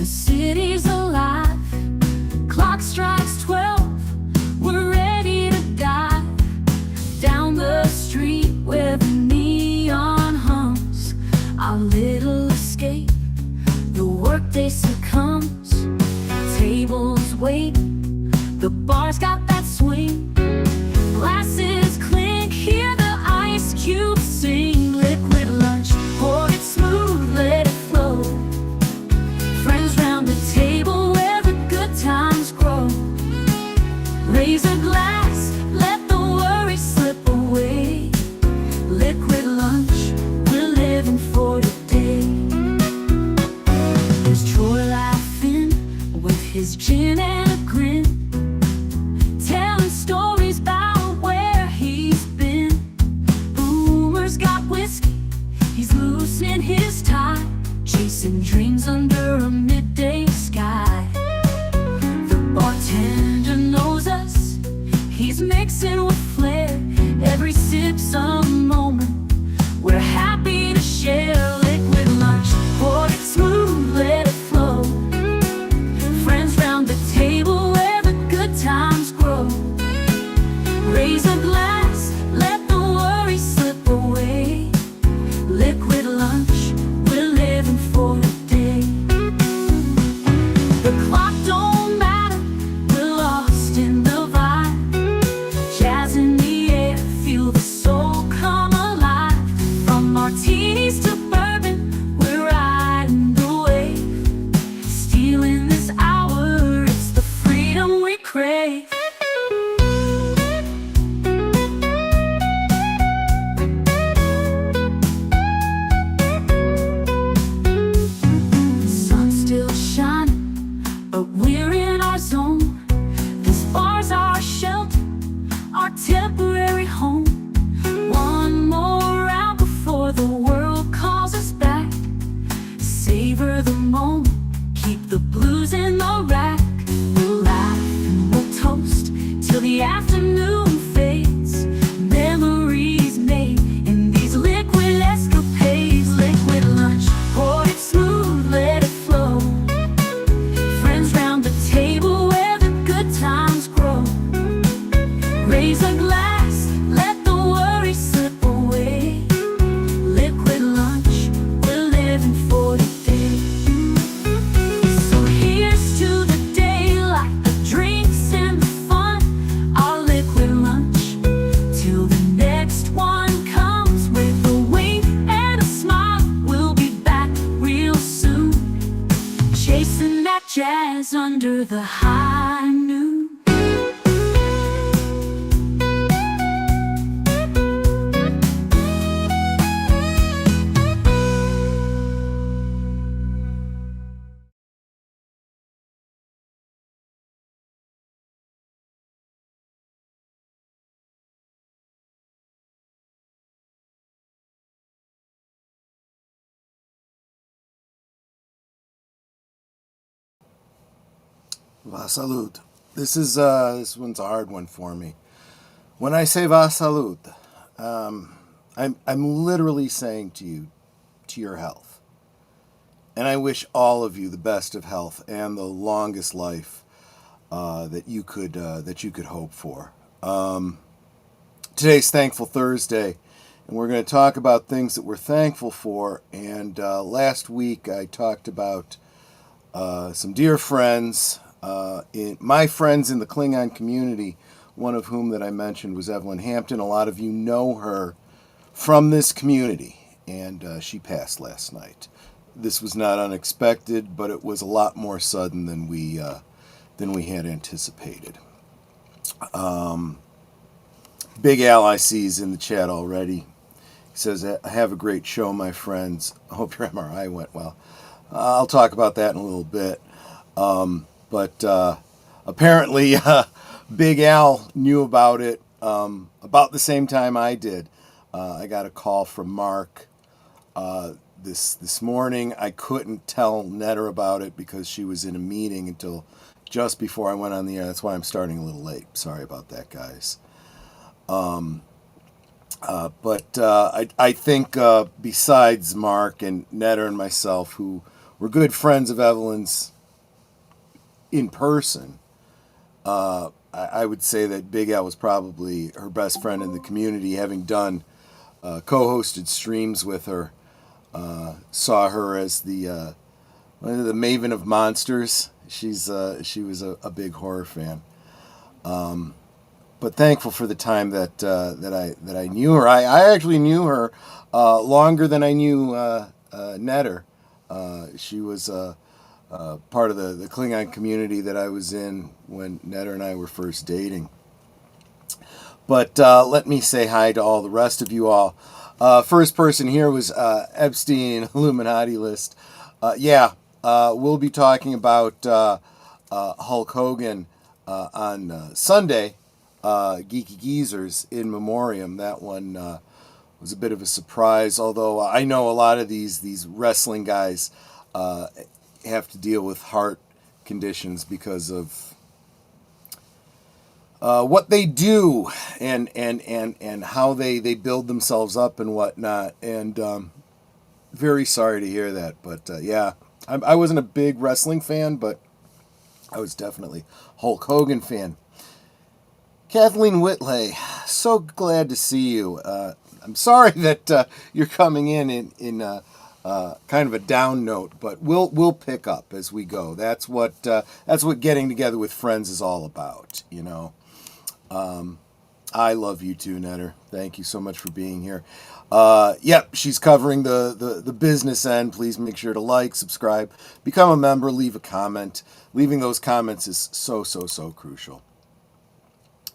The city's alive. Clock strikes 12. We're ready to dive down the street where the neon hums. Our little escape. The workday succumbs. Tables wait. The bar's got that swing. Glasses clink. Hear the ice cubes sing. Liquid lunch. Pour it smooth. Let it flow. Friends round the table where the good times grow. Raise a glass. Let the worry slip away. Liquid lunch. We're living for today. There's Troy laughing with his gin and a grin, telling stories about where he's been. Boomer's got whiskey, he's loosening his tie, chasing dreams under a midday sky. The bartender knows us, he's mixing with flair. Every sip's a moment we're happy to share. Liquid lunch, pour it smooth, let it flow. Friends round the table where the good times grow. Raise a glass, let the worry slip away. Liquid lunch, we're living for today. The clock don't matter, we're lost in the vibe. Jazz in the air, feel the soul come alive. From martinis to bourbon, we're riding the wave. Stealing this hour, it's the freedom we crave. Sun's still shining, but we're in our zone. This bar's our shelter, our temporary home. One more round before the world calls us back. Savor the moment, keep the blues in the rack. We'll laugh and we'll toast till the afternoon fades. Memories made in these liquid escapades. Liquid lunch, pour it smooth, let it flow. Friends round the table where the good times grow. Raise a glass, let the worry slip away. Liquid lunch, we're living for today. So here's to the daylight, the drinks and the fun. Our liquid lunch, till the next one comes. With a wink and a smile, we'll be back real soon. Chasing that jazz under the high noon. Va salud. This one's a hard one for me. When I say va salud, I'm literally saying to you, to your health. And I wish all of you the best of health and the longest life that you could hope for. Today's Thankful Thursday, and we're going to talk about things that we're thankful for. And last week I talked about some dear friends, my friends in the Klingon community, one of whom that I mentioned was Evelyn Hampton. A lot of you know her from this community, and she passed last night. This was not unexpected, but it was a lot more sudden than we had anticipated. Big Al I see is in the chat already. He says, "Have a great show, my friends. I hope your MRI went well." I'll talk about that in a little bit. But apparently Big Al knew about it about the same time I did. I got a call from Mark this morning. I couldn't tell Netter about it because she was in a meeting until just before I went on the air. That's why I'm starting a little late. Sorry about that, guys. But I think besides Mark and Netter and myself, who were good friends of Evelyn's in person, I would say that Big Al was probably her best friend in the community, having done co-hosted streams with her. Saw her as the one of the maven of monsters. She was a big horror fan. But thankful for the time that I knew her. I actually knew her longer than I knew Netter. She was part of the Klingon community that I was in when Netter and I were first dating. But let me say hi to all the rest of you all. First person here was Epstein Illuminati list. We'll be talking about Hulk Hogan on Sunday, Geeky Geezers in Memoriam. That one was a bit of a surprise, although I know a lot of these wrestling guys have to deal with heart conditions because of what they do and how they build themselves up and whatnot. And very sorry to hear that. But I wasn't a big wrestling fan, but I was definitely Hulk Hogan fan. Kathleen Whitley, so glad to see you. I'm sorry that you're coming in kind of a down note, but we'll pick up as we go. That's what getting together with friends is all about, you know. I love you too, Netter. Thank you so much for being here. She's covering the business end. Please make sure to like, subscribe, become a member, leave a comment. Leaving those comments is so crucial.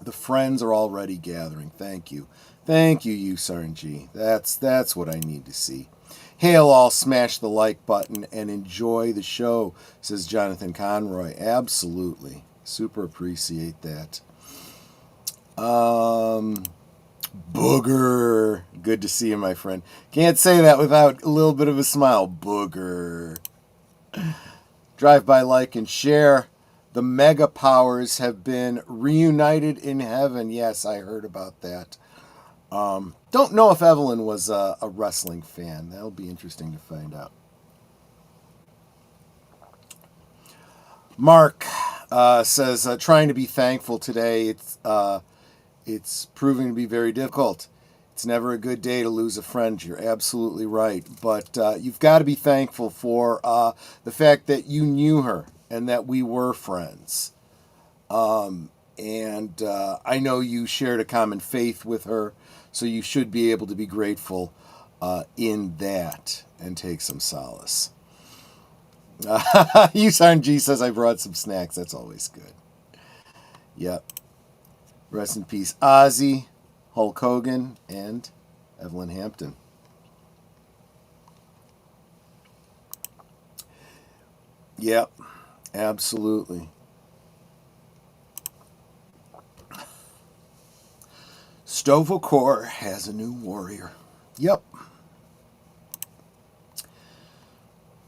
The friends are already gathering. Thank you, ussarn. That's what I need to see. Hail all, smash the like button and enjoy the show, says Jonathan Conroy. Absolutely. Super appreciate that. Booger. Good to see you, my friend. Can't say that without a little bit of a smile. Booger. Drive by, like, and share. The Mega Powers have been reunited in heaven. Yes, I heard about that. Don't know if Evelyn was a wrestling fan. That'll be interesting to find out. Mark says, trying to be thankful today. It's proving to be very difficult. It's never a good day to lose a friend. You're absolutely right. But you've got to be thankful for the fact that you knew her and that we were friends. And I know you shared a common faith with her, so you should be able to be grateful in that and take some solace. ussarn G says, I brought some snacks. That's always good. Yep. Rest in peace, Ozzy, Hulk Hogan, and Evelyn Hampton. Yep, absolutely. Stovokor has a new warrior. Yep.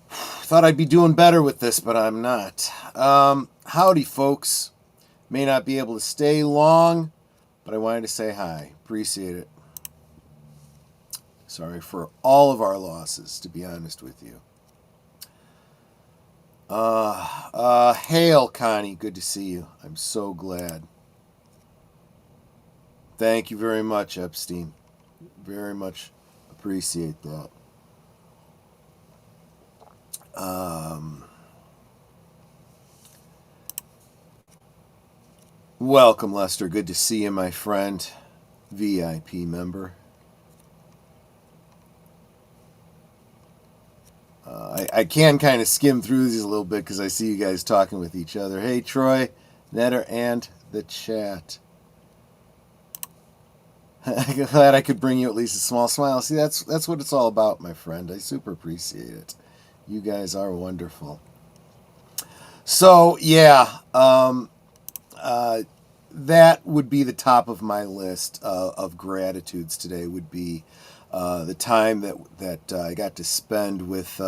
Thought I'd be doing better with this, but I'm not. Howdy, folks. May not be able to stay long, but I wanted to say hi. Appreciate it. Sorry for all of our losses, to be honest with you. Hail, Connie. Good to see you. I'm so glad. Thank you very much, Epstein. Very much appreciate that. Welcome, Lester. Good to see you, my friend. VIP member. I can kind of skim through these a little bit because I see you guys talking with each other. Hey, Troy, Netter, and the chat. I'm glad I could bring you at least a small smile. See, that's what it's all about, my friend. I super appreciate it. You guys are wonderful. So, yeah, that would be the top of my list of gratitudes today. Would be the time that I got to spend with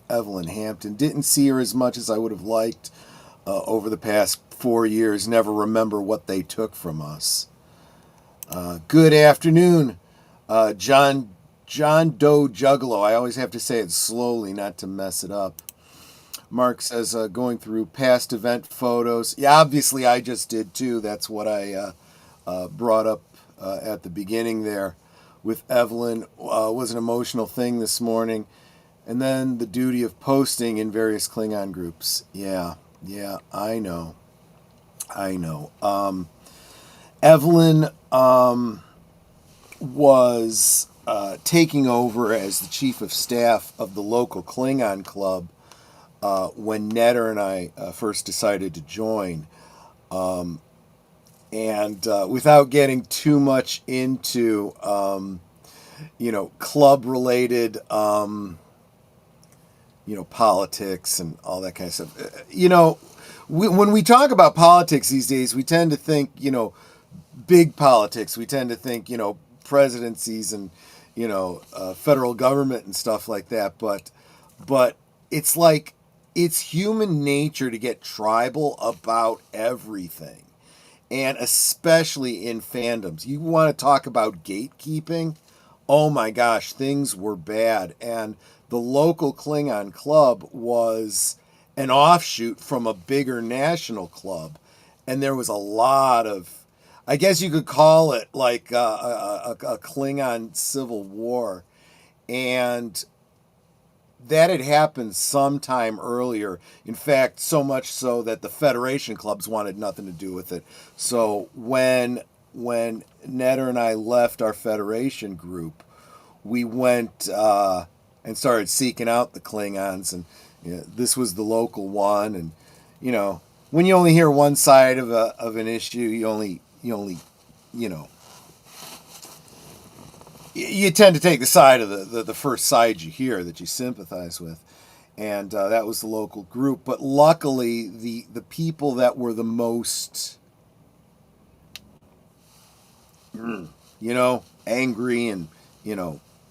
Evelyn Hampton. Didn't see her as much as I would have liked over the past 4 years. Never remember what they took from us. Good afternoon, John Doe Juggalo. I always have to say it slowly, not to mess it up. Mark says, going through past event photos. Yeah, obviously I just did too. That's what I brought up at the beginning there with Evelyn. Was an emotional thing this morning. And then the duty of posting in various Klingon groups. Yeah, I know. Evelyn was taking over as the chief of staff of the local Klingon club when Netter and I first decided to join. And without getting too much into, club-related, politics and all that kind of stuff. When we talk about politics these days, we tend to think, big politics. We tend to think, presidencies and, federal government and stuff like that. But it's like, it's human nature to get tribal about everything. And especially in fandoms. You want to talk about gatekeeping? Oh my gosh, things were bad. And the local Klingon club was an offshoot from a bigger national club. And there was a lot of, I guess you could call it like a Klingon civil war. And that had happened sometime earlier. In fact, so much so that the Federation clubs wanted nothing to do with it. So when Netter and I left our Federation group, we went and started seeking out the Klingons, and this was the local one. And when you only hear one side of an issue, you only you tend to take the side of the first side you hear that you sympathize with. And that was the local group. But luckily, the people that were the most, angry and,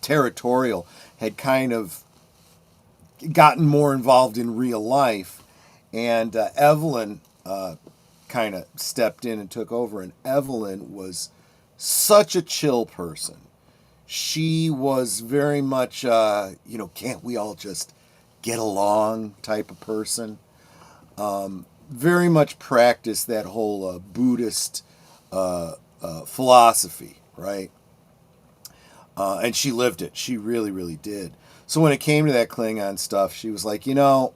territorial had kind of gotten more involved in real life. And Evelyn kind of stepped in and took over. And Evelyn was such a chill person. She was very much, can't we all just get along type of person. Very much practiced that whole Buddhist philosophy, right? And she lived it. She really, really did. So when it came to that Klingon stuff, she was like, we're all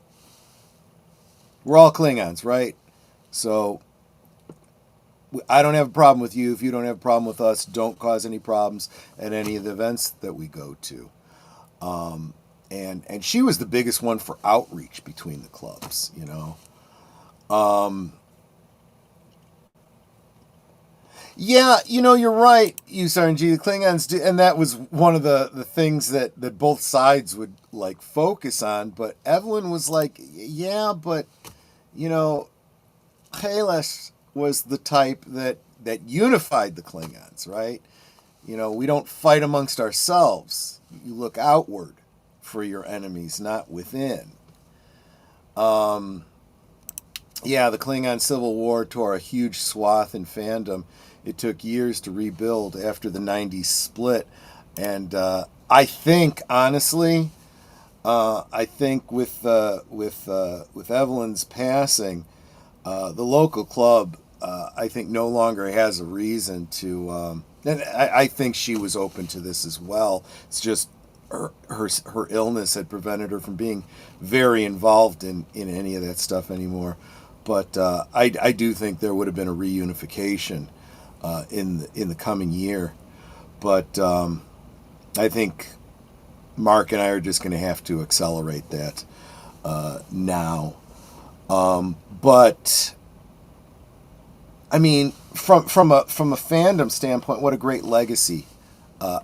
Klingons, right? So I don't have a problem with you. If you don't have a problem with us, don't cause any problems at any of the events that we go to. And she was the biggest one for outreach between the clubs, Yeah, you're right, ussarn. The Klingons do, and that was one of the things that both sides would like focus on. But Evelyn was like, yeah, but Hales was the type that unified the Klingons, right? We don't fight amongst ourselves. You look outward for your enemies, not within. The Klingon Civil War tore a huge swath in fandom. It took years to rebuild after the 90s split. And I think, honestly, with Evelyn's passing, the local club, I think, no longer has a reason to... and I think she was open to this as well. It's just her illness had prevented her from being very involved in any of that stuff anymore. But I do think there would have been a reunification in the coming year. But I think Mark and I are just going to have to accelerate that now. But I mean, from a fandom standpoint, what a great legacy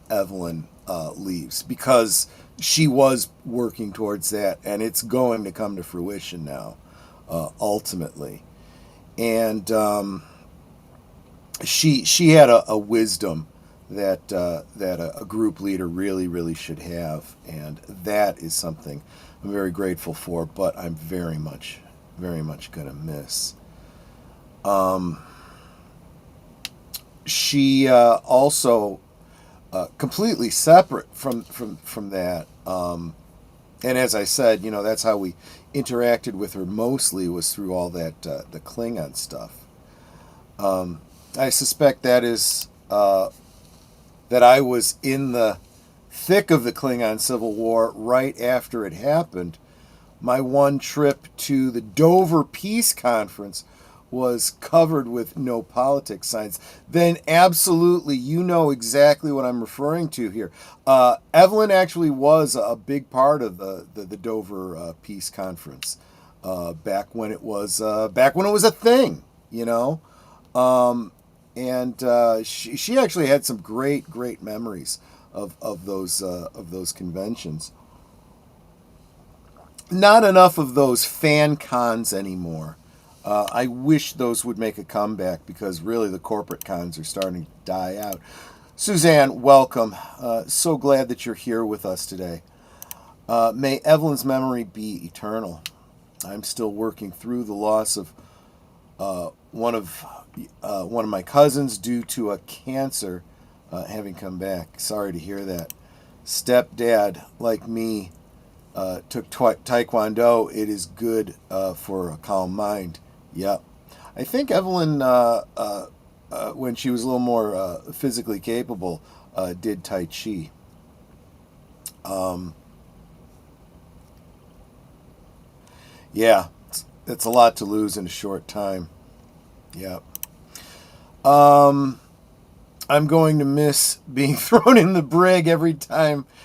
Evelyn leaves, because she was working towards that, and it's going to come to fruition now, ultimately. And she had a wisdom that a group leader really, really should have, and that is something I'm very grateful for, but I'm very much going to miss. She also completely separate from that, And as I said, that's how we interacted with her mostly, was through all that the Klingon stuff. I suspect that is that I was in the thick of the Klingon Civil War right after it happened. My one trip to the Dover Peace Conference was covered with no politics signs. Then absolutely, you know exactly what I'm referring to here. Evelyn actually was a big part of the Dover Peace Conference back when it was a thing, and she actually had some great memories of those conventions. Not enough of those fan cons anymore. I wish those would make a comeback, because really the corporate cons are starting to die out. Suzanne, welcome. So glad that you're here with us today. May Evelyn's memory be eternal. I'm still working through the loss of one of my cousins due to a cancer having come back. Sorry to hear that. Stepdad, like me, took Taekwondo. It is good for a calm mind. Yep. I think Evelyn, when she was a little more physically capable, did Tai Chi. Yeah, it's a lot to lose in a short time. Yep. I'm going to miss being thrown in the brig every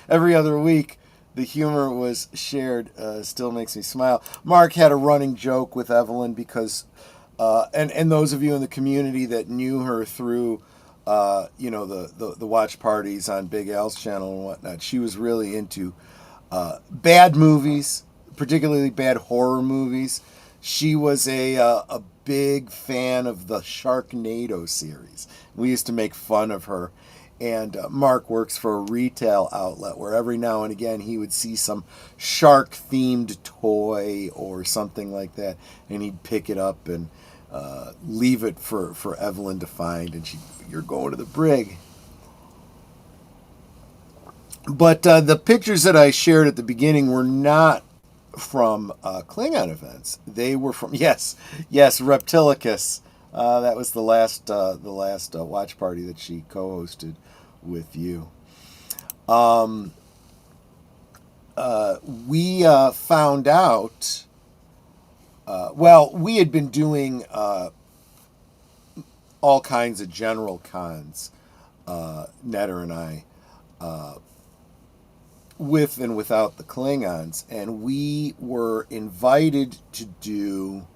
other week. The humor was shared, still makes me smile. Mark had a running joke with Evelyn because, and those of you in the community that knew her through, the watch parties on Big Al's channel and whatnot, she was really into bad movies, particularly bad horror movies. She was a big fan of the Sharknado series. We used to make fun of her. And Mark works for a retail outlet where every now and again he would see some shark-themed toy or something like that, and he'd pick it up and leave it for Evelyn to find, and you're going to the brig. But the pictures that I shared at the beginning were not from Klingon events. They were from, yes, Reptilicus. That was the last watch party that she co-hosted with you. We found out. We had been doing all kinds of general cons, Netter and I, with and without the Klingons, and we were invited to do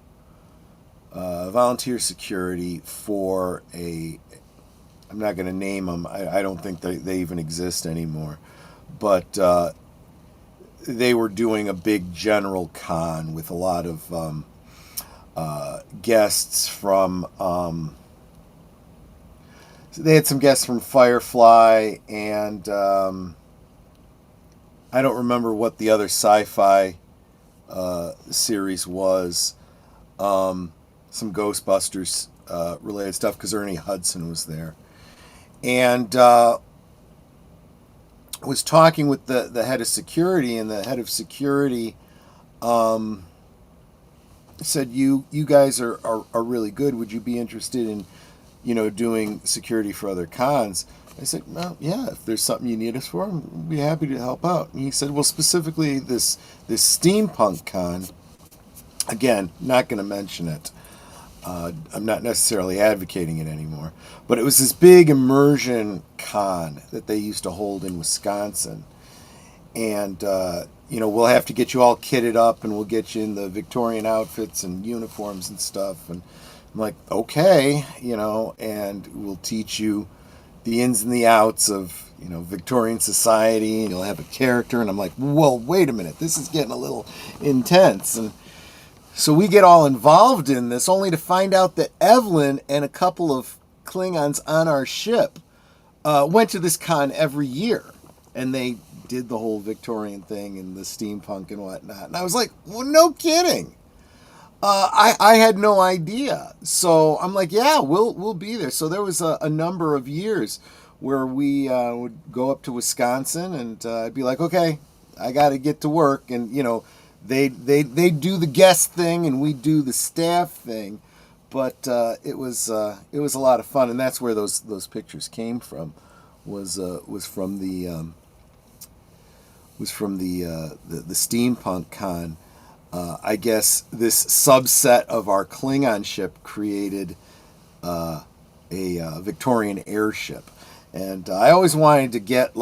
volunteer security for I'm not going to name them. I don't think they even exist anymore. But they were doing a big general con with a lot of guests from... they had some guests from Firefly, and I don't remember what the other sci-fi series was. Some Ghostbusters related stuff, because Ernie Hudson was there. And was talking with the head of security, and the head of security said, you guys are really good. Would you be interested in, doing security for other cons? I said, well, yeah, if there's something you need us for, we'd be happy to help out. And he said, well, specifically this steampunk con, again, not going to mention it. I'm not necessarily advocating it anymore, but it was this big immersion con that they used to hold in Wisconsin. And, we'll have to get you all kitted up, and we'll get you in the Victorian outfits and uniforms and stuff. And I'm like, okay, and we'll teach you the ins and the outs of, Victorian society, and you'll have a character. And I'm like, well, wait a minute, this is getting a little intense. And so we get all involved in this, only to find out that Evelyn and a couple of Klingons on our ship went to this con every year. And they did the whole Victorian thing and the steampunk and whatnot. And I was like, well, no kidding. I had no idea. So I'm like, yeah, we'll be there. So there was a number of years where we would go up to Wisconsin, and I'd be like, okay, I got to get to work, and they do the guest thing and we do the staff thing, but it was a lot of fun, and that's where those pictures came from. Was from the steampunk con. I guess this subset of our Klingon ship created a Victorian airship, and I always wanted to get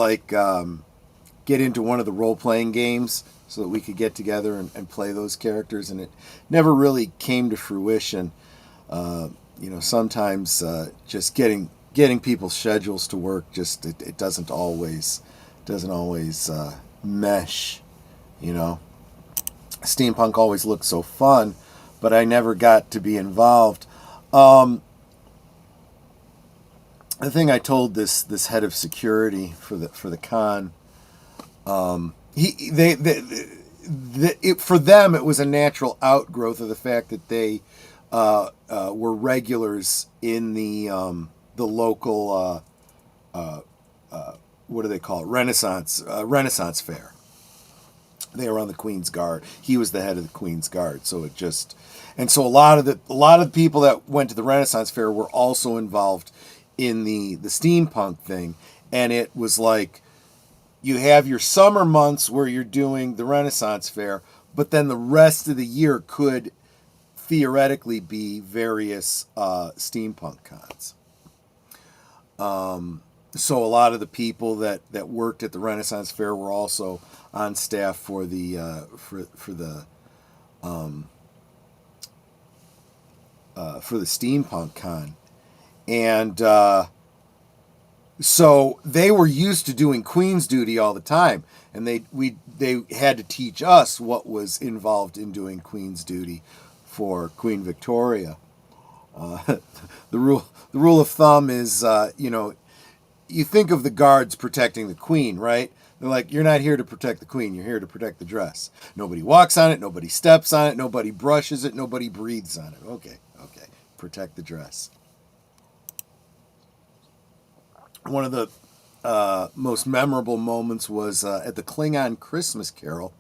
into one of the role-playing games so that we could get together and play those characters, and it never really came to fruition. Sometimes just getting people's schedules to work, just it doesn't always mesh. Steampunk always looked so fun, but I never got to be involved. The thing I told this head of security for the con, for them it was a natural outgrowth of the fact that they were regulars in the local what do they call it, Renaissance Fair. They were on the Queen's Guard. He was the head of the Queen's Guard, so a lot of the people that went to the Renaissance Fair were also involved in the steampunk thing, and it was like you have your summer months where you're doing the Renaissance Fair, but then the rest of the year could theoretically be various steampunk cons. So a lot of the people that worked at the Renaissance Fair were also on staff for the steampunk con, and so they were used to doing Queen's duty all the time, and they had to teach us what was involved in doing Queen's duty for Queen Victoria. The rule of thumb is you think of the guards protecting the Queen, right? They're like, you're not here to protect the Queen, you're here to protect the dress. Nobody walks on it, nobody steps on it, nobody brushes it, nobody breathes on it. Okay, protect the dress. One of the most memorable moments was at the Klingon Christmas Carol.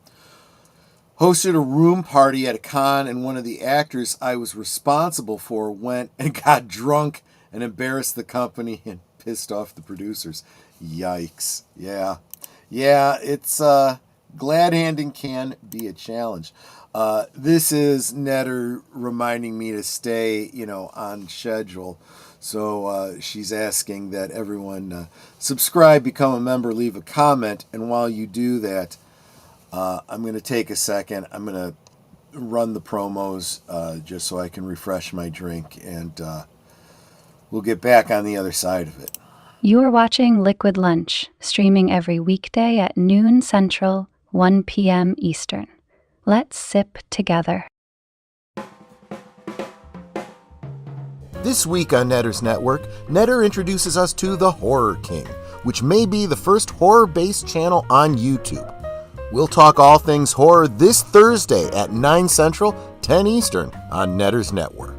Hosted a room party at a con, and one of the actors I was responsible for went and got drunk and embarrassed the company and pissed off the producers. Yikes. Yeah, it's glad handing can be a challenge. This is Netter reminding me to stay, on schedule. So she's asking that everyone subscribe, become a member, leave a comment, and while you do that, I'm going to take a second. I'm going to run the promos just so I can refresh my drink, and we'll get back on the other side of it. You're watching Liquid Lunch, streaming every weekday at noon Central, 1 p.m. Eastern. Let's sip together. This week on Netter's Network, Netter introduces us to The Horror King, which may be the first horror-based channel on YouTube. We'll talk all things horror this Thursday at 9 Central, 10 Eastern on Netter's Network.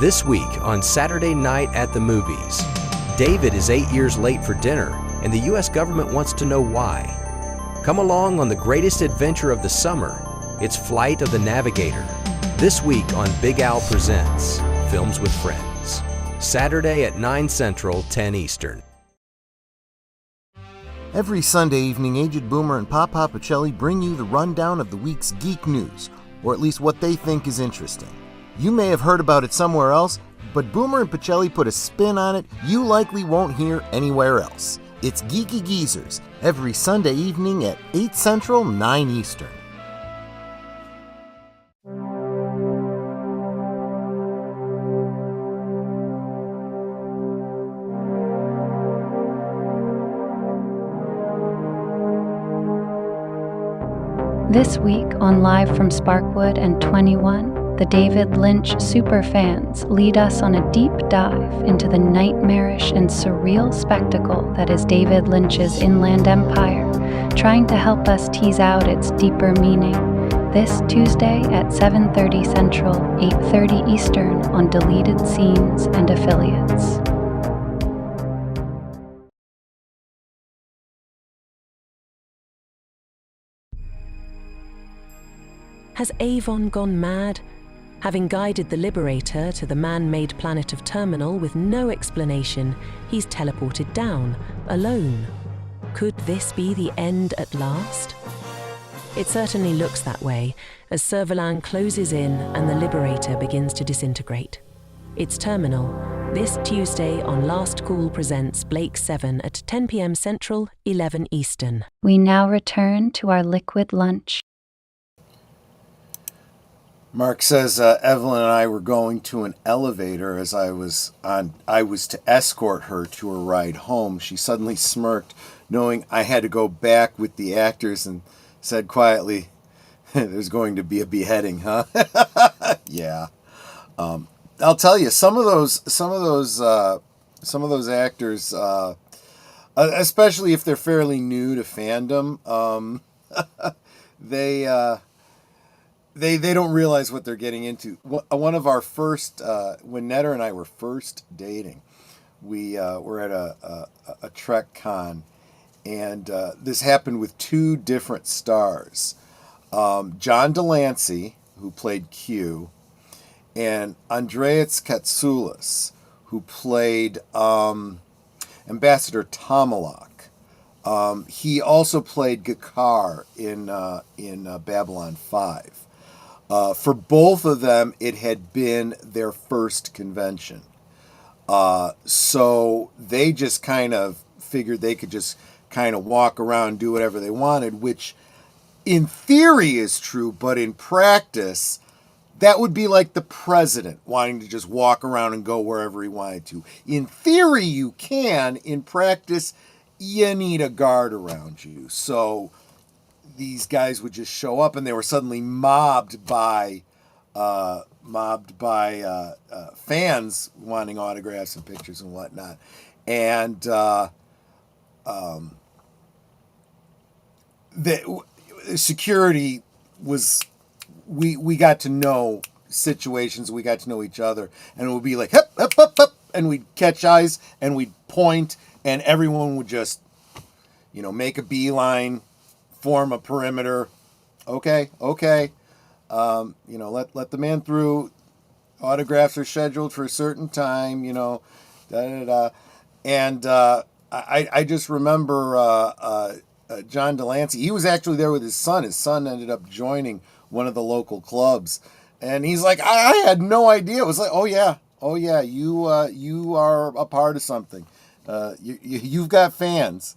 This week on Saturday Night at the Movies, David is 8 years late for dinner, and the U.S. government wants to know why. Come along on the greatest adventure of the summer. It's Flight of the Navigator. This week on Big Al Presents Films with Friends. Saturday at 9 Central, 10 Eastern. Every Sunday evening, Aged Boomer and Papa Pacelli bring you the rundown of the week's geek news, or at least what they think is interesting. You may have heard about it somewhere else, but Boomer and Pacelli put a spin on it you likely won't hear anywhere else. It's Geeky Geezers, every Sunday evening at 8 Central, 9 Eastern. This week on Live from Sparkwood and 21, the David Lynch superfans lead us on a deep dive into the nightmarish and surreal spectacle that is David Lynch's Inland Empire, trying to help us tease out its deeper meaning. This Tuesday at 7:30 Central, 8:30 Eastern on Deleted Scenes and Affiliates. Has Avon gone mad? Having guided the Liberator to the man-made planet of Terminal with no explanation, he's teleported down, alone. Could this be the end at last? It certainly looks that way, as Servalan closes in and the Liberator begins to disintegrate. It's Terminal, this Tuesday on Last Call presents Blake 7 at 10 p.m. Central, 11 Eastern. We now return to our liquid lunch. Mark says Evelyn and I were going to an elevator as I was to escort her to her ride home. She suddenly smirked, knowing I had to go back with the actors, and said quietly, "There's going to be a beheading, huh?" Yeah. I'll tell you, some of those actors, especially if they're fairly new to fandom, they don't realize what they're getting into. One of our first, when Netter and I were first dating, we were at a Trek con, and this happened with two different stars. John Delancey, who played Q, and Andreas Katsoulis, who played Ambassador Tomalak. He also played G'Kar in Babylon 5. For both of them, it had been their first convention. So they just kind of figured they could just kind of walk around and do whatever they wanted, which in theory is true, but in practice, that would be like the president wanting to just walk around and go wherever he wanted to. In theory, you can. In practice, you need a guard around you. So these guys would just show up, and they were suddenly mobbed by fans wanting autographs and pictures and whatnot. And the security was, we got to know situations, we got to know each other, and it would be like, hip, hip, hip, hip, and we'd catch eyes, and we'd point, and everyone would just, make a beeline, form a perimeter. Okay. Let the man through. Autographs are scheduled for a certain time, And I just remember John Delancey. He was actually there with his son. His son ended up joining one of the local clubs. And he's like, I had no idea. It was like, oh yeah, you are a part of something. You've got fans.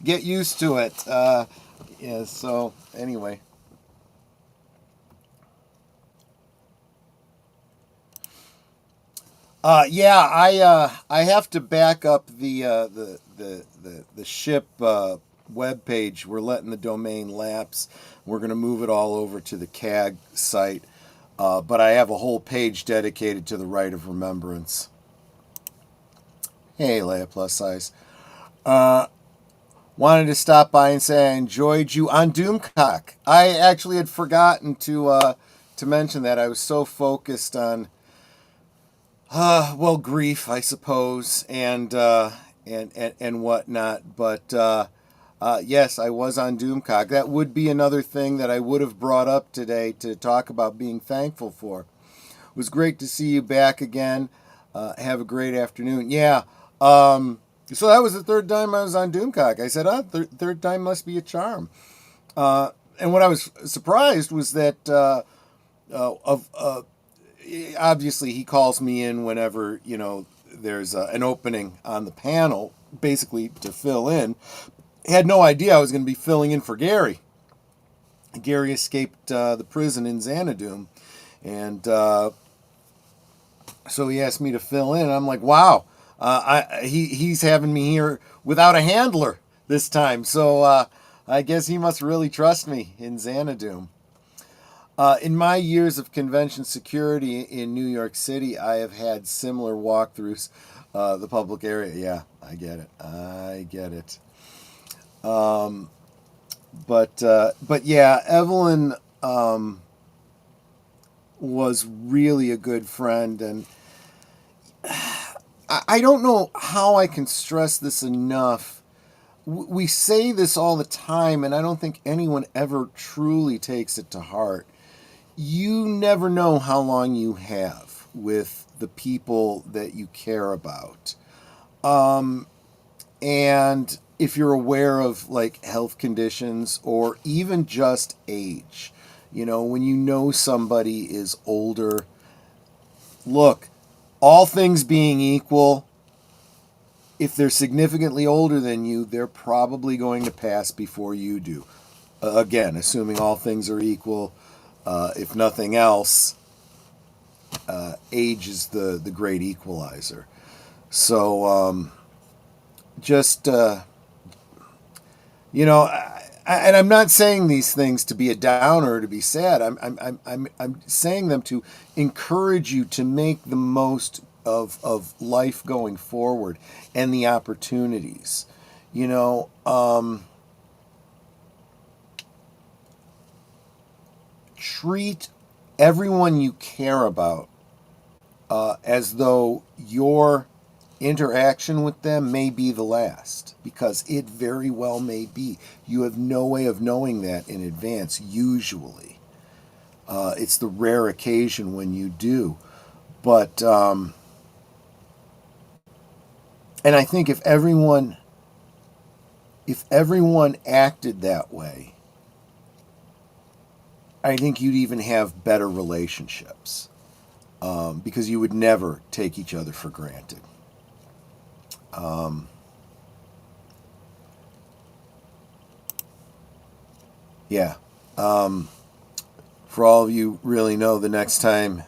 Get used to it. Yeah, so anyway. I have to back up the ship web page. We're letting the domain lapse. We're going to move it all over to the CAG site. But I have a whole page dedicated to the right of remembrance. Hey, Leia plus size. Wanted to stop by and say I enjoyed you on Doomcock. I actually had forgotten to mention that. I was so focused on grief, I suppose, and whatnot. But yes, I was on Doomcock. That would be another thing that I would have brought up today to talk about being thankful for. It was great to see you back again. Have a great afternoon. Yeah. So that was the third time I was on Doomcock. I said, third time must be a charm. And what I was surprised was that obviously he calls me in whenever, there's an opening on the panel, basically to fill in. Had no idea I was going to be filling in for Gary. Gary escaped the prison in Xanadu, and so he asked me to fill in. And I'm like, wow, he's having me here without a handler this time. So I guess he must really trust me in Xanadu. In my years of convention security in New York City, I have had similar walkthroughs. The public area, yeah, I get it. But yeah, Evelyn was really a good friend, and I don't know how I can stress this enough. We say this all the time, and I don't think anyone ever truly takes it to heart. You never know how long you have with the people that you care about. And if you're aware of like health conditions or even just age, when you know somebody is older, look, all things being equal, if they're significantly older than you, they're probably going to pass before you do. Again, assuming all things are equal, if nothing else, age is the great equalizer. So, and I'm not saying these things to be a downer or to be sad. I'm saying them to encourage you to make the most of life going forward and the opportunities. Treat everyone you care about as though your interaction with them may be the last, because it very well may be. You have no way of knowing that in advance, usually. It's the rare occasion when you do. But, and I think if everyone acted that way, I think you'd even have better relationships, because you would never take each other for granted. Yeah. For all of you really know, the next time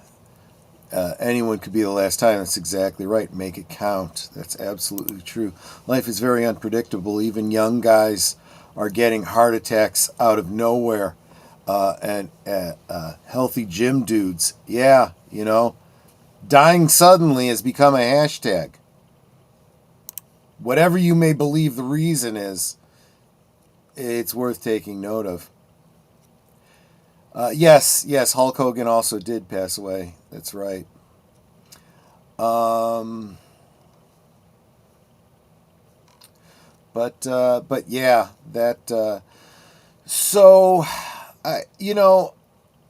anyone could be the last time. That's exactly right. Make it count. That's absolutely true. Life is very unpredictable. Even young guys are getting heart attacks out of nowhere. And healthy gym dudes, yeah, dying suddenly has become a hashtag. Whatever you may believe the reason is, it's worth taking note of. Yes, Hulk Hogan also did pass away. That's right. But yeah, that. So,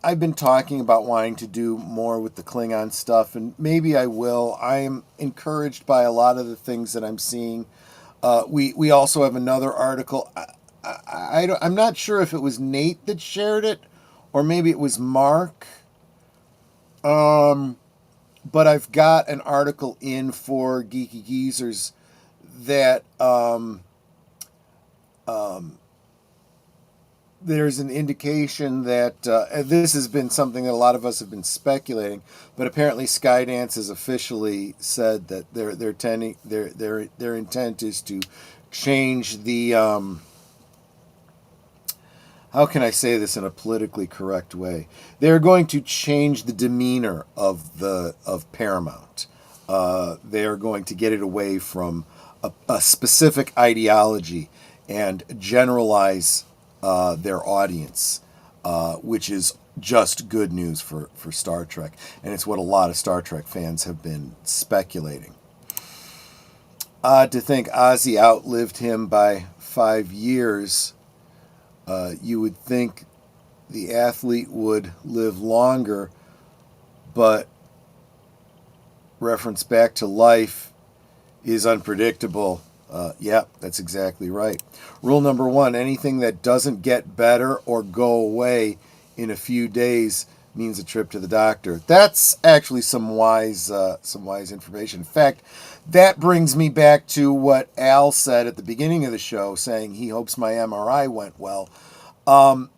I've been talking about wanting to do more with the Klingon stuff, and maybe I will. I am encouraged by a lot of the things that I'm seeing. We also have another article. I'm not sure if it was Nate that shared it, or maybe it was Mark. But I've got an article in for Geeky Geezers that there's an indication that this has been something that a lot of us have been speculating, but apparently Skydance has officially said that their intent is to change the how can I say this in a politically correct way? They're going to change the demeanor of Paramount. They are going to get it away from a specific ideology and generalize their audience, which is just good news for Star Trek. And it's what a lot of Star Trek fans have been speculating. To think Ozzy outlived him by 5 years. You would think the athlete would live longer, but reference back to life is unpredictable. Yeah, that's exactly right. Rule number 1, anything that doesn't get better or go away in a few days means a trip to the doctor. That's actually some wise information. In fact, that brings me back to what Al said at the beginning of the show, saying he hopes my MRI went well. I've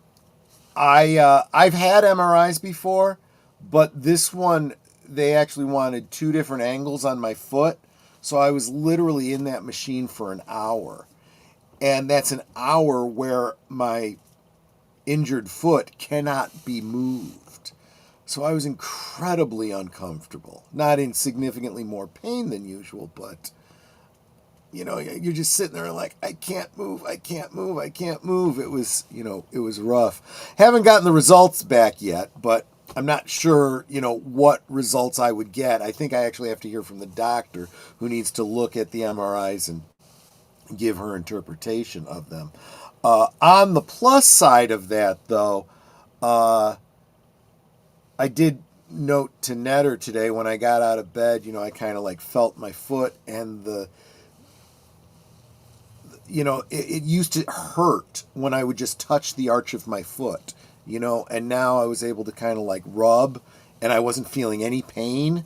had MRIs before, but this one, they actually wanted 2 different angles on my foot. So I was literally in that machine for an hour. And that's an hour where my injured foot cannot be moved. So I was incredibly uncomfortable. Not in significantly more pain than usual, but, you know, you're just sitting there like, I can't move, I can't move, I can't move. It was, you know, it was rough. Haven't gotten the results back yet, but I'm not sure, you know, what results I would get. I think I actually have to hear from the doctor, who needs to look at the MRIs and give her interpretation of them. On the plus side of that, though, I did note to Netter today when I got out of bed, you know, I kind of like felt my foot, and you know, it used to hurt when I would just touch the arch of my foot, you know, and now I was able to kind of like rub, and I wasn't feeling any pain.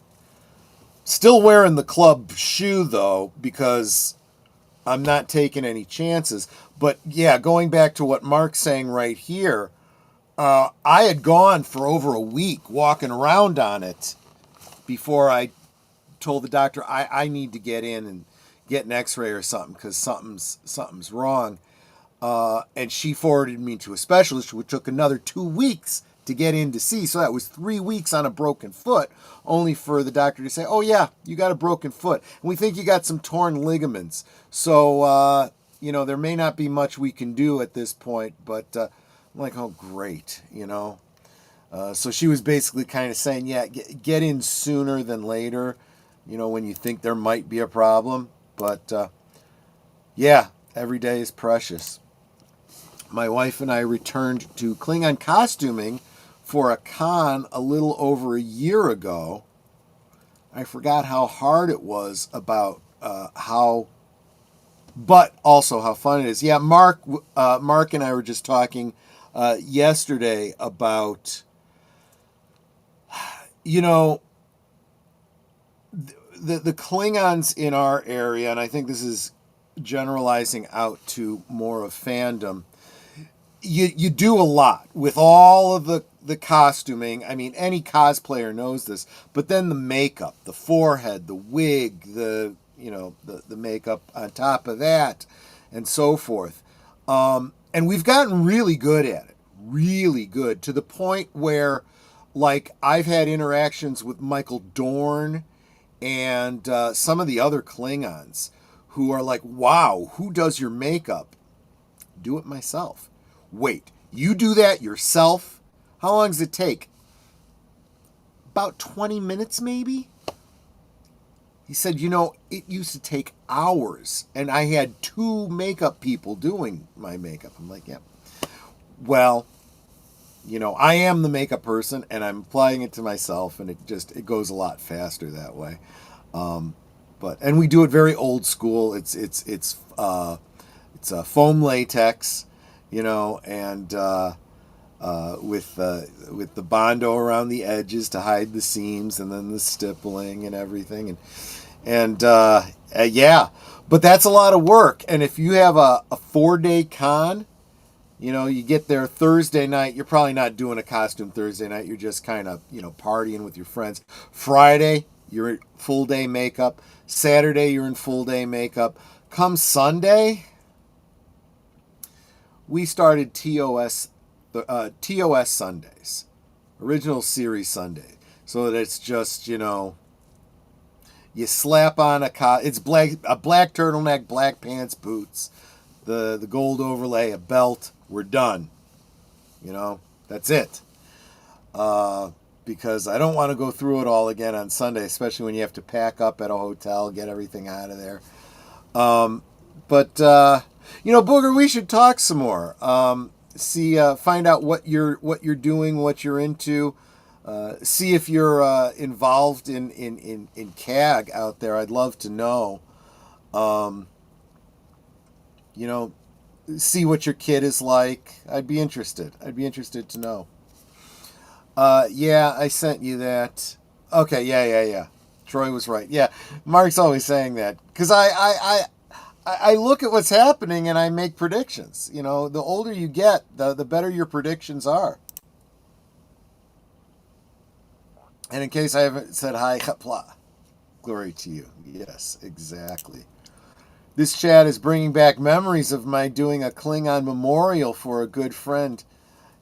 Still wearing the club shoe, though, because I'm not taking any chances. But yeah, going back to what Mark's saying right here, I had gone for over a week walking around on it before I told the doctor I need to get in and get an x-ray or something, because something's wrong. And she forwarded me to a specialist, which took another 2 weeks to get in to see. So that was 3 weeks on a broken foot, only for the doctor to say, oh yeah, you got a broken foot, and we think you got some torn ligaments. So, you know, there may not be much we can do at this point, but I'm like, oh great, you know. So she was basically kind of saying, yeah, get in sooner than later, you know, when you think there might be a problem. But yeah, every day is precious. My wife and I returned to Klingon costuming for a con a little over a year ago. I forgot how hard it was, about but also how fun it is. Yeah, Mark and I were just talking yesterday about, you know, the Klingons in our area, and I think this is generalizing out to more of fandom. You do a lot with all of the costuming. I mean, any cosplayer knows this. But then the makeup, the forehead, the wig, the makeup on top of that, and so forth. And we've gotten really good at it, really good, to the point where, like, I've had interactions with Michael Dorn and some of the other Klingons who are like, wow, who does your makeup? Do it myself. Wait, you do that yourself? How long does it take? About 20 minutes, maybe? He said, you know, it used to take hours, and I had 2 makeup people doing my makeup. I'm like, yeah. Well, you know, I am the makeup person, and I'm applying it to myself, and it goes a lot faster that way. And we do it very old school. It's a foam latex, you know, and with the Bondo around the edges to hide the seams, and then the stippling and everything, and yeah, but that's a lot of work. And if you have a 4-day con, you know, you get there Thursday night, you're probably not doing a costume Thursday night. You're just kind of, you know, partying with your friends. Friday, you're in full day makeup. Saturday, you're in full day makeup. Come Sunday, we started TOS Sundays, original series Sunday, so that it's just, you know, you slap on a black turtleneck, black pants, boots, the gold overlay, a belt. We're done. You know, that's it. Because I don't want to go through it all again on Sunday, especially when you have to pack up at a hotel, get everything out of there. You know, Booger, we should talk some more. Find out what you're doing, what you're into. See if you're involved in CAG out there. I'd love to know. You know, see what your kid is like. I'd be interested to know. Yeah, I sent you that. Okay, yeah. Troy was right. Yeah, Mark's always saying that, because I look at what's happening and I make predictions. You know, the older you get, the better your predictions are. And in case I haven't said hi, glory to you. Yes, exactly. This chat is bringing back memories of my doing a Klingon memorial for a good friend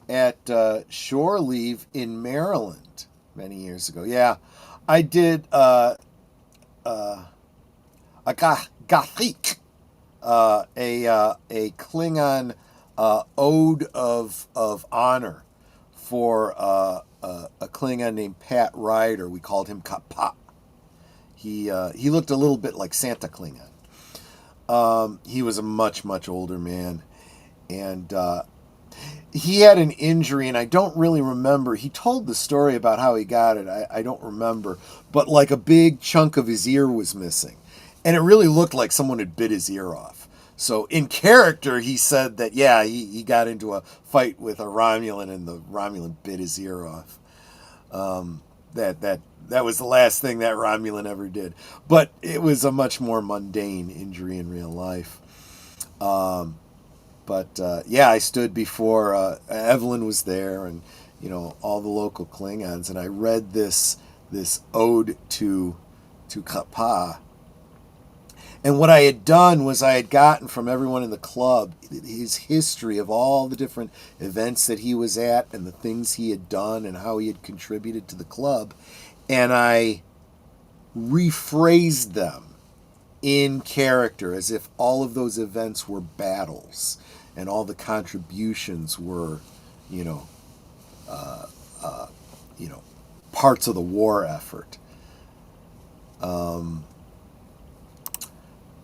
at shore leave in Maryland many years ago. Yeah, I did a GEEK, a Klingon ode of honor for a Klingon named Pat Ryder. We called him Kappa. He looked a little bit like Santa Klingon. He was a much older man, and he had an injury, and I don't really remember. He told the story about how he got it. I don't remember, but like a big chunk of his ear was missing, and it really looked like someone had bit his ear off. So in character, he said that, yeah, he got into a fight with a Romulan, and the Romulan bit his ear off. That was the last thing that Romulan ever did. But it was a much more mundane injury in real life. Yeah, I stood before Evelyn was there, and all the local Klingons, and I read this ode to Kappa. And what I had done was I had gotten from everyone in the club his history of all the different events that he was at and the things he had done and how he had contributed to the club. And I rephrased them in character as if all of those events were battles and all the contributions were, parts of the war effort.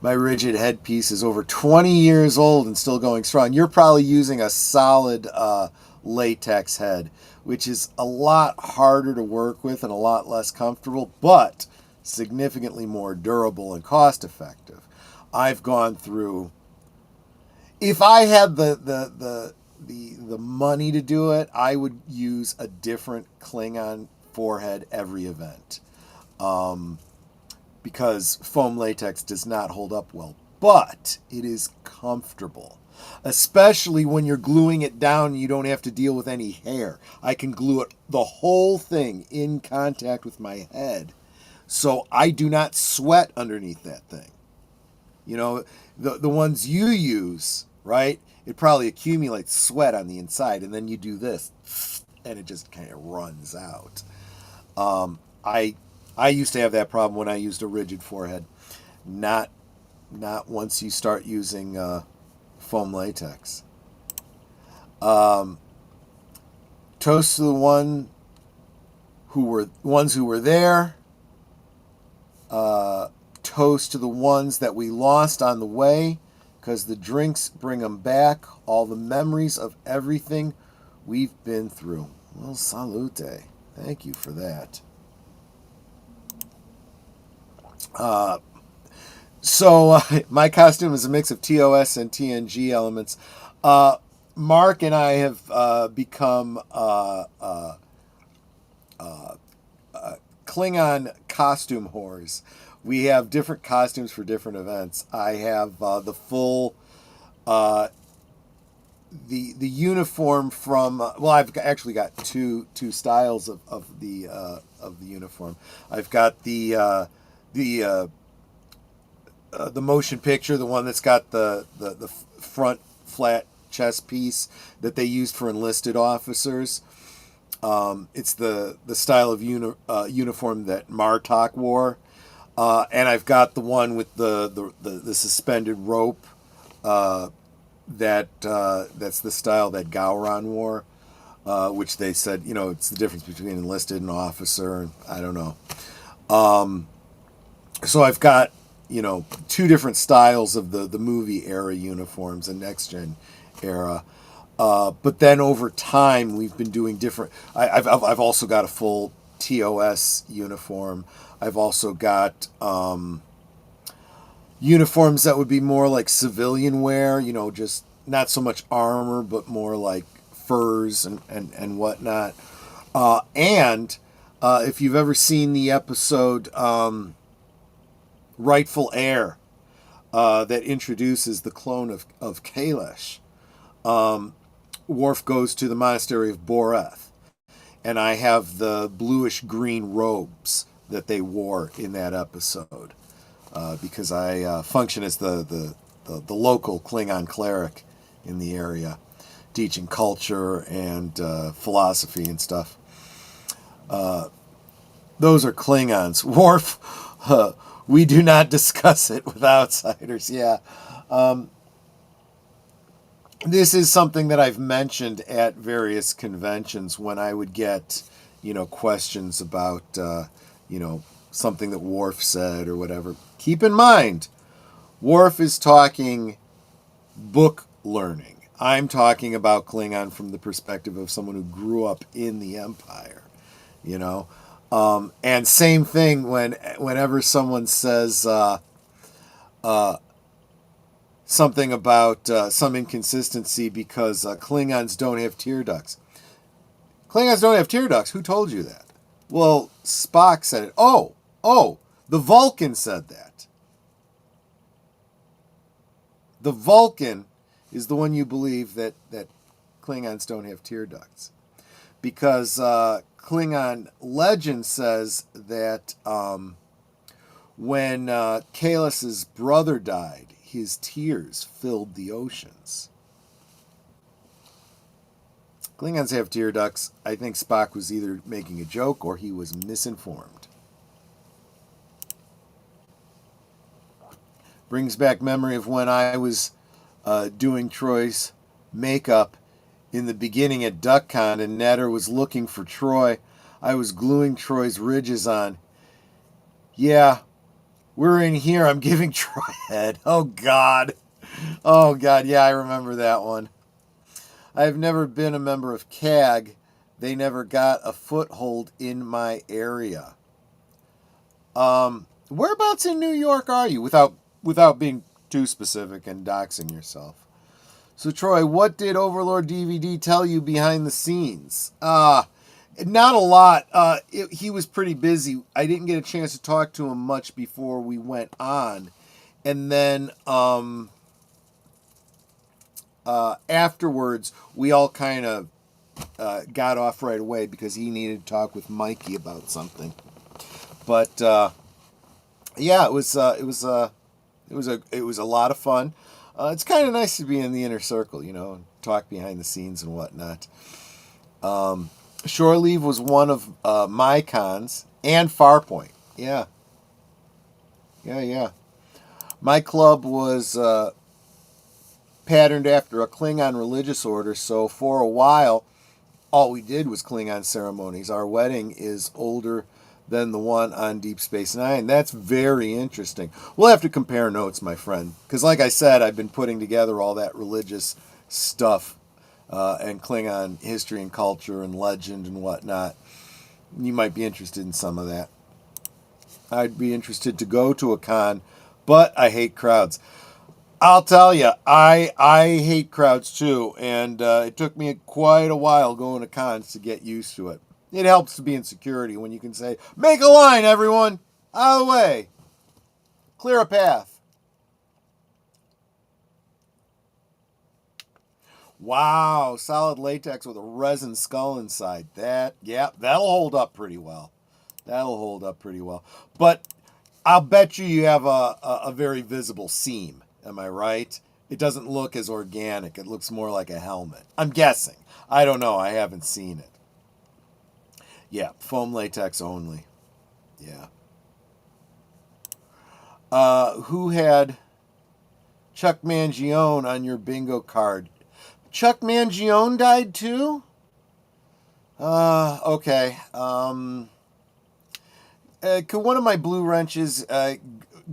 My rigid headpiece is over 20 years old and still going strong. You're probably using a solid latex head, which is a lot harder to work with and a lot less comfortable, but significantly more durable and cost effective. I've gone through, if I had the money to do it, I would use a different Klingon forehead every event. Because foam latex does not hold up well, but it is comfortable, especially when you're gluing it down and you don't have to deal with any hair. I can glue it, the whole thing, in contact with my head, so I do not sweat underneath that thing. The ones you use, right? It probably accumulates sweat on the inside, and then you do this, and it just kind of runs out. I used to have that problem when I used a rigid forehead. Not once you start using foam latex. Toast to the ones who were there. Toast to the ones that we lost on the way, because the drinks bring them back. All the memories of everything we've been through. Well, salute. Thank you for that. So my costume is a mix of TOS and TNG elements. Mark and I have become Klingon costume whores. We have different costumes for different events. I have the full the uniform from I've actually got two styles of the uniform. I've got the motion picture, the one that's got the front flat chest piece that they used for enlisted officers. It's the style of uniform that Martok wore, and I've got the one with the suspended rope. That's the style that Gowron wore, which they said it's the difference between enlisted and officer. And I don't know. So I've got two different styles of the movie era uniforms and next gen era. But then over time we've been doing different. I've also got a full TOS uniform. I've also got uniforms that would be more like civilian wear, just not so much armor, but more like furs and whatnot. And if you've ever seen the episode Rightful Heir that introduces the clone of Kailash, Worf goes to the monastery of Boreth, and I have the bluish-green robes that they wore in that episode because I function as the local Klingon cleric in the area. teaching culture and philosophy and stuff. Those are Klingons. Worf, we do not discuss it with outsiders. Yeah. This is something that I've mentioned at various conventions when I would get, questions about, something that Worf said or whatever. Keep in mind, Worf is talking book learning. I'm talking about Klingon from the perspective of someone who grew up in the Empire, And same thing whenever someone says something about some inconsistency because Klingons don't have tear ducts. Klingons don't have tear ducts. Who told you that? Well, Spock said it. Oh, the Vulcan said that. The Vulcan is the one you believe that Klingons don't have tear ducts. Because Klingon legend says that when Kalas's brother died, his tears filled the oceans. Klingons have tear ducts. I think Spock was either making a joke or he was misinformed. Brings back memory of when I was doing Troy's makeup in the beginning at DuckCon and Netter was looking for Troy. I was gluing Troy's ridges on. Yeah, we're in here. I'm giving Troy head. Oh, God. Yeah, I remember that one. I've never been a member of CAG. They never got a foothold in my area. Whereabouts in New York are you? Without being too specific and doxing yourself. So, Troy, what did Overlord DVD tell you behind the scenes? Not a lot. He was pretty busy. I didn't get a chance to talk to him much before we went on. And then afterwards, we all kind of got off right away because he needed to talk with Mikey about something. But yeah, it was a lot of fun. It's kind of nice to be in the inner circle, and talk behind the scenes and whatnot. Shore Leave was one of my cons, and Farpoint. Yeah. My club was patterned after a Klingon religious order, so for a while, all we did was Klingon ceremonies. Our wedding is older than the one on Deep Space Nine. That's very interesting. We'll have to compare notes, my friend, because like I said, I've been putting together all that religious stuff and Klingon history and culture and legend and whatnot. You might be interested in some of that. I'd be interested to go to a con, but I hate crowds. I'll tell you, I hate crowds too, and it took me quite a while going to cons to get used to it. It helps to be in security when you can say, make a line, everyone! Out of the way! Clear a path. Wow, solid latex with a resin skull inside. That'll hold up pretty well. But I'll bet you have a very visible seam. Am I right? It doesn't look as organic. It looks more like a helmet. I'm guessing. I don't know. I haven't seen it. Yeah, foam latex only. Yeah. Who had Chuck Mangione on your bingo card? Chuck Mangione died too? Okay. Could one of my blue wrenches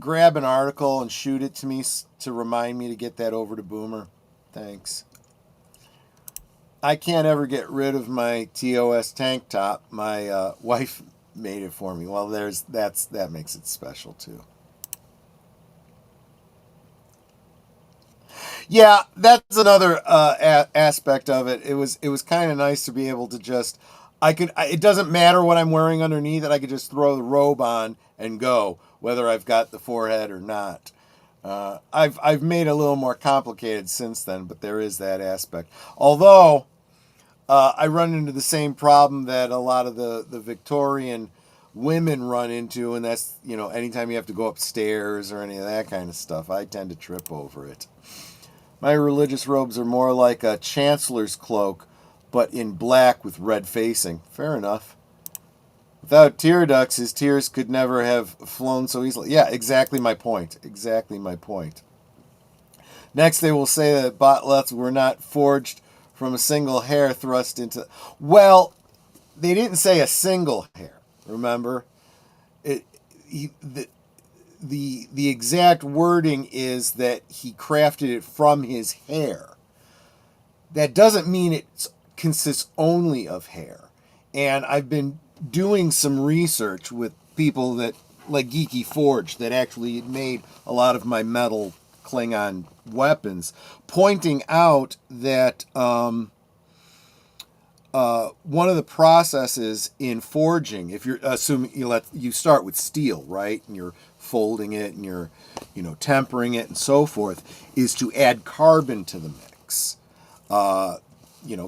grab an article and shoot it to me to remind me to get that over to Boomer? Thanks. I can't ever get rid of my TOS tank top. My wife made it for me. Well, that makes it special too. Yeah, that's another aspect of it. It was kind of nice to be able to just it doesn't matter what I'm wearing underneath it. I could just throw the robe on and go, whether I've got the forehead or not. I've made it a little more complicated since then, but there is that aspect. Although I run into the same problem that a lot of the Victorian women run into, and that's, anytime you have to go upstairs or any of that kind of stuff, I tend to trip over it. My religious robes are more like a chancellor's cloak, but in black with red facing. Fair enough. Without tear ducts, his tears could never have flown so easily. Yeah, exactly my point. Exactly my point. Next, they will say that botlets were not forged from a single hair thrust into... Well, they didn't say a single hair, remember? The exact wording is that he crafted it from his hair. That doesn't mean it consists only of hair. And I've been doing some research with people that, like Geeky Forge, that actually made a lot of my metal Klingon weapons, pointing out that one of the processes in forging, if you're assuming you start with steel, right, and you're folding it and you're tempering it and so forth, is to add carbon to the mix.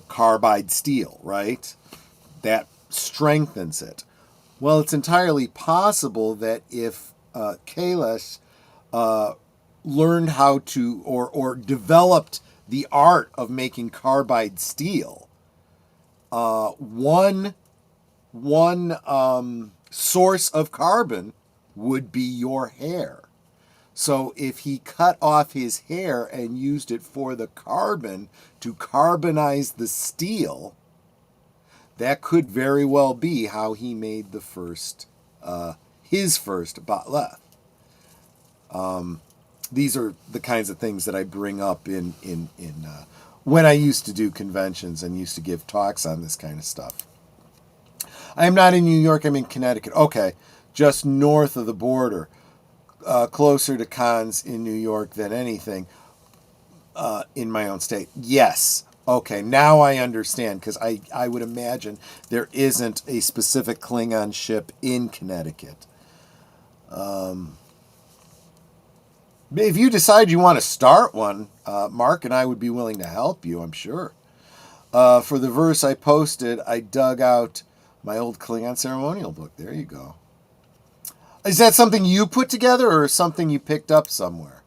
Carbide steel, right? That strengthens it. Well, it's entirely possible that if Kailash learned how to or developed the art of making carbide steel, one source of carbon would be your hair. So if he cut off his hair and used it for the carbon to carbonize the steel, that could very well be how he made his first botleth. These are the kinds of things that I bring up in when I used to do conventions and used to give talks on this kind of stuff. I'm not in New York, I'm in Connecticut. Okay, just north of the border, closer to cons in New York than anything in my own state. Yes. Okay, now I understand, because I would imagine there isn't a specific Klingon ship in Connecticut. If you decide you want to start one, Mark and I would be willing to help you, I'm sure. For the verse I posted, I dug out my old Klingon ceremonial book. There you go. Is that something you put together or something you picked up somewhere?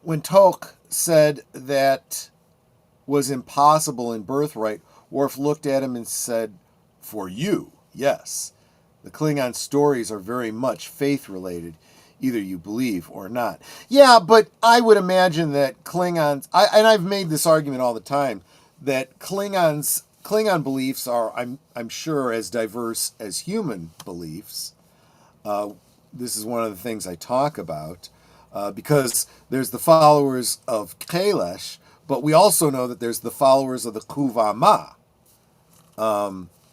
When Tolk said that was impossible in Birthright, Worf looked at him and said, "For you, yes. The Klingon stories are very much faith-related. Either you believe or not." Yeah, but I would imagine that Klingons... and I've made this argument all the time, that Klingon beliefs are, I'm sure, as diverse as human beliefs. This is one of the things I talk about, because there's the followers of Kailash, but we also know that there's the followers of the Kuvama,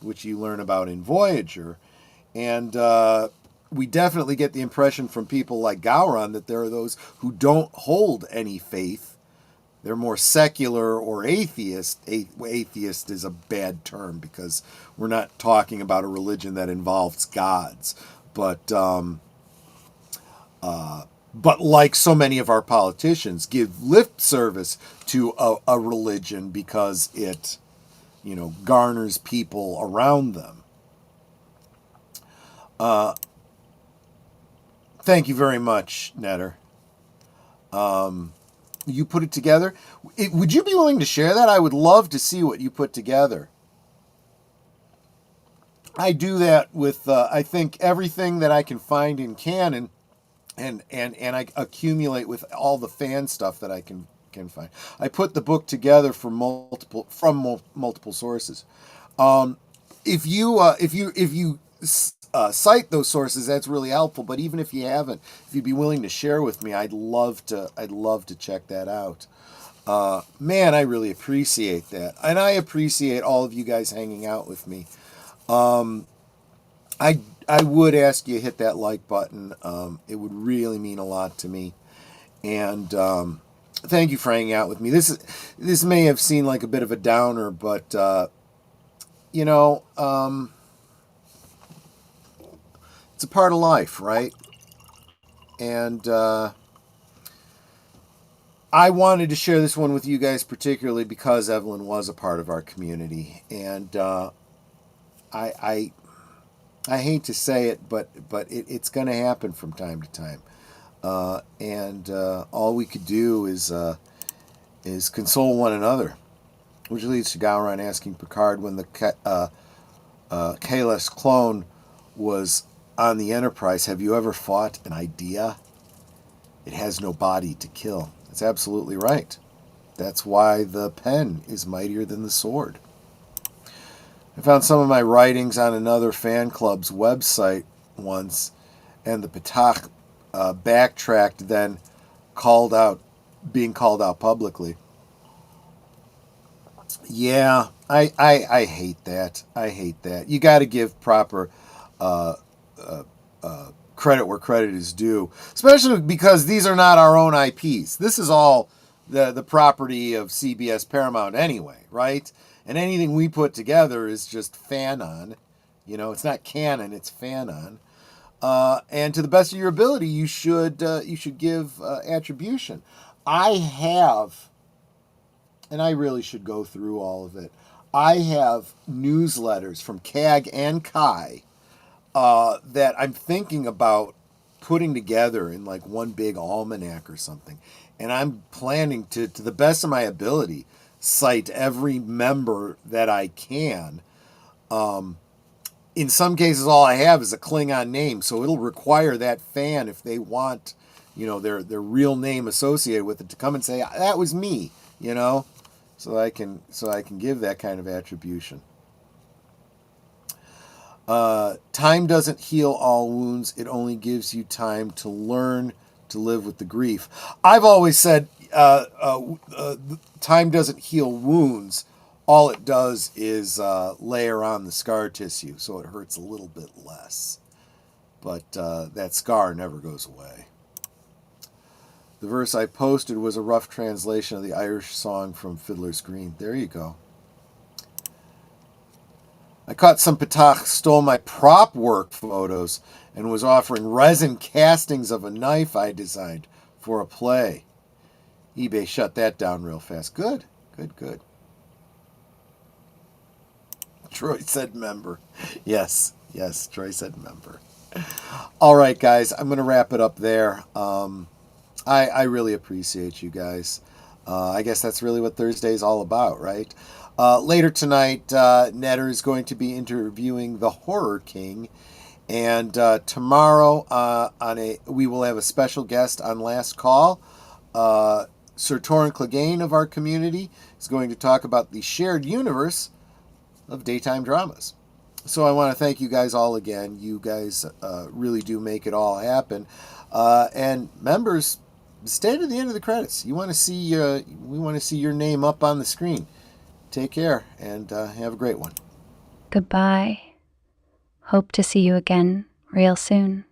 which you learn about in Voyager. And we definitely get the impression from people like Gowron that there are those who don't hold any faith. They're more secular or atheist. Atheist is a bad term because we're not talking about a religion that involves gods. But like so many of our politicians, give lip service to a religion because it, garners people around them. Thank you very much, Netter. You put it together. Would you be willing to share that? I would love to see what you put together. I do that with, I think, everything that I can find in canon, and I accumulate with all the fan stuff that I can find. I put the book together from multiple sources. If you cite those sources, that's really helpful. But even if you haven't, if you'd be willing to share with me, I'd love to check that out. Man, I really appreciate that, and I appreciate all of you guys hanging out with me. I would ask you to hit that like button. It would really mean a lot to me, and thank you for hanging out with me. This may have seemed like a bit of a downer, but it's a part of life, right? And I wanted to share this one with you guys particularly because Evelyn was a part of our community, and I hate to say it, but it's going to happen from time to time. and all we could do is console one another, which leads to Gowron asking Picard when the Kahless clone was on the Enterprise, have you ever fought an idea? It has no body to kill. That's absolutely right. That's why the pen is mightier than the sword. I found some of my writings on another fan club's website once, and the Ptah backtracked, then being called out publicly. Yeah, I hate that. I hate that. You got to give proper credit where credit is due, especially because these are not our own IPs. This is all the property of CBS Paramount anyway, right? And anything we put together is just fanon. You know, it's not canon, it's fanon. And to the best of your ability, you should give attribution. I have, and I really should go through all of it, I have newsletters from CAG and Kai that I'm thinking about putting together in like one big almanac or something. And I'm planning to the best of my ability, cite every member that I can. In some cases, all I have is a Klingon name, so it'll require that fan, if they want, you know, their real name associated with it, to come and say, that was me, you know, so I can give that kind of attribution. Time doesn't heal all wounds. It only gives you time to learn to live with the grief. I've always said time doesn't heal wounds. All it does is layer on the scar tissue, so it hurts a little bit less. But that scar never goes away. The verse I posted was a rough translation of the Irish song from Fiddler's Green. There you go. I caught some Ptah stole my prop work photos and was offering resin castings of a knife I designed for a play. eBay shut that down real fast. Good. Troy said member. Yes, Troy said member. All right, guys, I'm going to wrap it up there. I really appreciate you guys. I guess that's really what Thursday is all about, right? Later tonight, Netter is going to be interviewing the Horror King, and tomorrow we will have a special guest on Last Call. Sir Torrin Clegane of our community is going to talk about the shared universe of daytime dramas. So I want to thank you guys all again. You guys really do make it all happen. And members, stay to the end of the credits. We want to see your name up on the screen. Take care and have a great one. Goodbye. Hope to see you again real soon.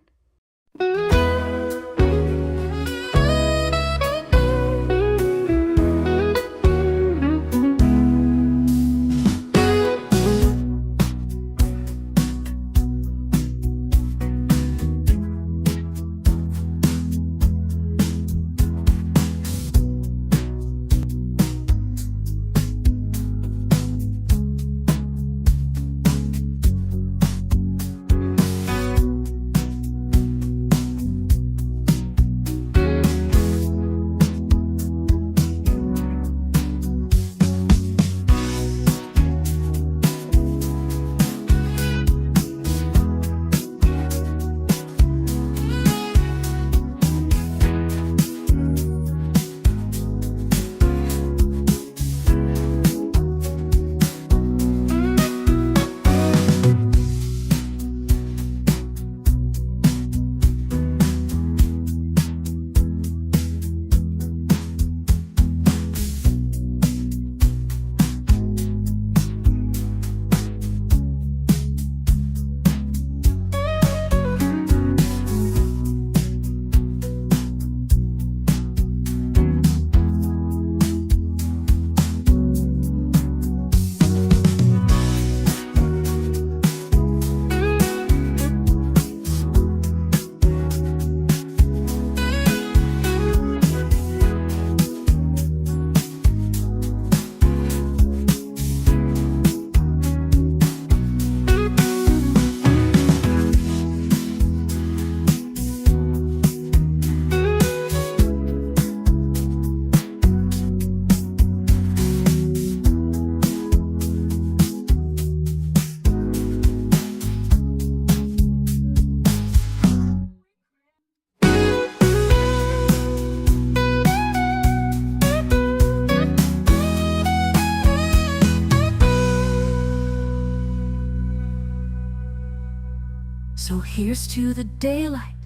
So here's to the daylight,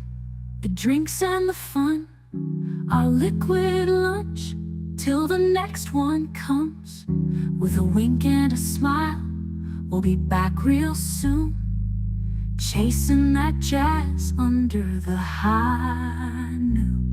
the drinks and the fun, our liquid lunch till the next one comes. With a wink and a smile, we'll be back real soon, chasing that jazz under the high noon.